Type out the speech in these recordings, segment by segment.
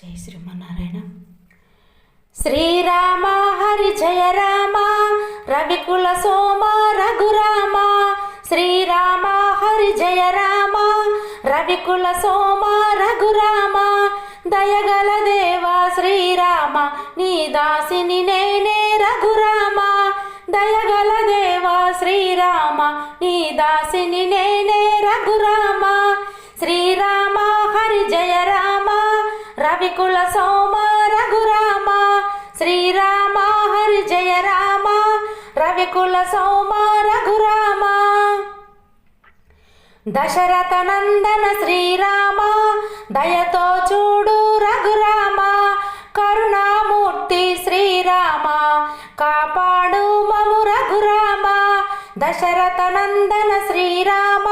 జై శ్రీమన్నారాయణ. శ్రీరామ హరి జయ రామ, రవికుల సోమ రఘురామ. శ్రీరామ హరి జయ రామ, రవికుల సోమ రఘురామ. దయగల దేవా శ్రీరామ, నీ దాసిని నేనే రఘురామ. దయగల దేవా శ్రీరామ, నీ దాసిని నేనే రఘురామ. శ్రీరామ హరి జయ రామ, రవికుల సోమ రఘురామ. శ్రీరామ హరి జయ రామ, రవికుల సోమ రఘురామ. దశరథ నందన శ్రీరామ, దయతో చూడు రఘురామ. కరుణామూర్తి శ్రీరామ, కాపాడు మము రఘురామ. దశరథ నందన శ్రీరామ,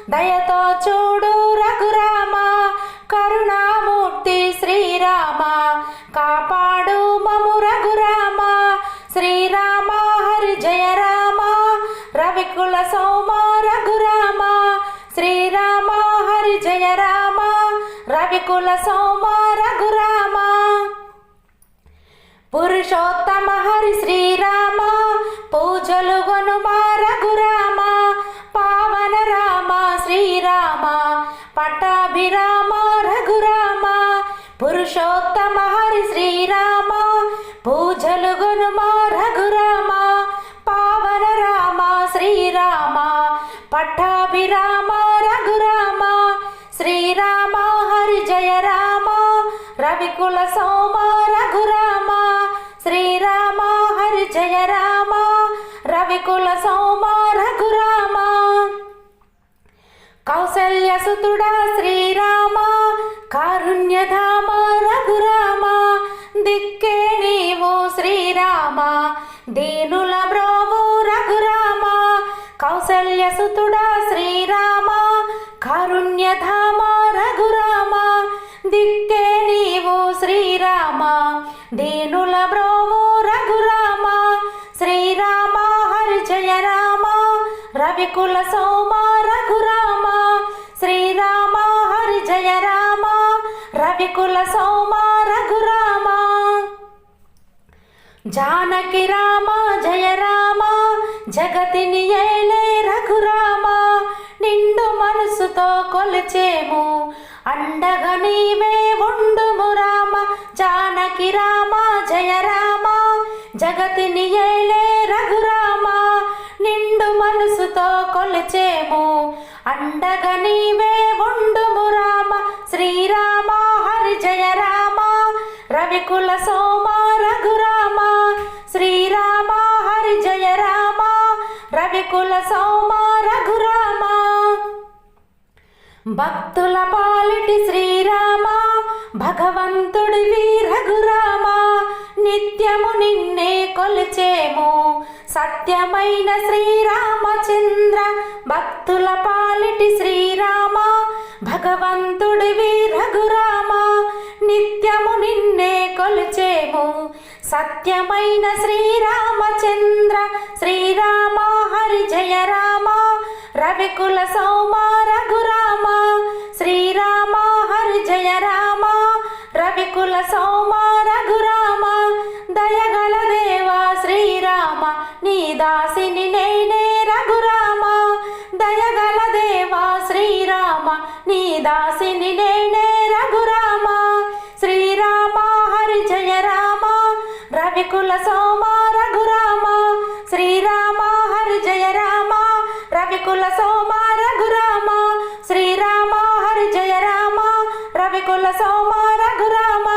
దయతో చూడు రఘురామ. కరుణామూర్తి శ్రీరామ, కాపాడు మము రఘురామ. శ్రీరామ హరి జయ రామ, రవికుల సోమ రఘురామ. శ్రీరామ హరి జయ రామ, రవికుల సోమ రఘురామ. పురుషోత్తమ హరి శ్రీరామ, పూజలు గొనుమా రఘురామ. పావన రామ శ్రీరామ, పట్టాభిరామ రఘురామ. పురుషోత్తమ హరి శ్రీరామ, పూజలు గొనుమా రఘురామ. పావన రామ శ్రీరామ, పట్టాభిరామ రఘురామ. శ్రీరామ హరి జయ రామ, రవికుల సోమ రఘురామ. శ్రీరామ హరి జయ రామ, రవికుల సోమ రఘురామ. కౌసల్యసుతుడా శ్రీరామ, కారుణ్యధామ రఘురామ. దిక్కే నీవు శ్రీరామ, దీనుల బ్రోవు రఘురామ. కౌసల్యసుతుడా శ్రీరామ, కారుణ్యధామ రఘురామ. దిక్కే నీవు శ్రీరామ, దీనుల బ్రోవు రఘురామ. శ్రీరామ హరి జయ రామ, రవికుల సోమ రఘురామ. శ్రీరామ హరి జయ రామ, రవికుల సోమ రఘురామ. జానకి రామ జయ రామ, జగతిని ఏలే రఘురామ. నిండు మనసుతో కొలిచేము, అండగా నీవే ఉండుము రామ. జానకి రామ జయ రామ, జగతిని ఏలే రఘురామ. నిండు మనసుతో కొలిచేము, అండగా నీవే ఉండుము రామ. శ్రీరామ హరి జయ రామ, రవికుల సోమ రఘురామ. శ్రీరామ హరి జయ రామ, రవికుల సోమ రఘురామ. భక్తుల పాలిటి శ్రీరామ, భగవంతుడివి రఘురామ. నిత్యము నిన్నే కొలిచేము, సత్యమైన శ్రీరామచంద్ర. భక్తుల పాలిటి శ్రీరామ, భగవంతుడివి రఘురామ. నిత్యము నిన్నే కొలిచేము, సత్యమైన శ్రీరామచంద్ర. శ్రీరామ హరి జయ రామ, రవికుల సోమ రఘురామ. శ్రీరామ హరి జయ రామ, రవికుల సోమ రఘురామ. దయగల దేవా శ్రీరామ, నీ దాసిని నేనే రఘురామ. దయగల దేవా శ్రీరామ, నీ దాసిని నేనే రఘురామ. శ్రీరామ హరి జయ రామ, రవికుల సోమ రఘురామ. శ్రీరామ హరి జయ రామ, రవికుల సోమ రఘురామ. శ్రీరామ హరి జయ రామ, రవికుల సోమ రఘురామ.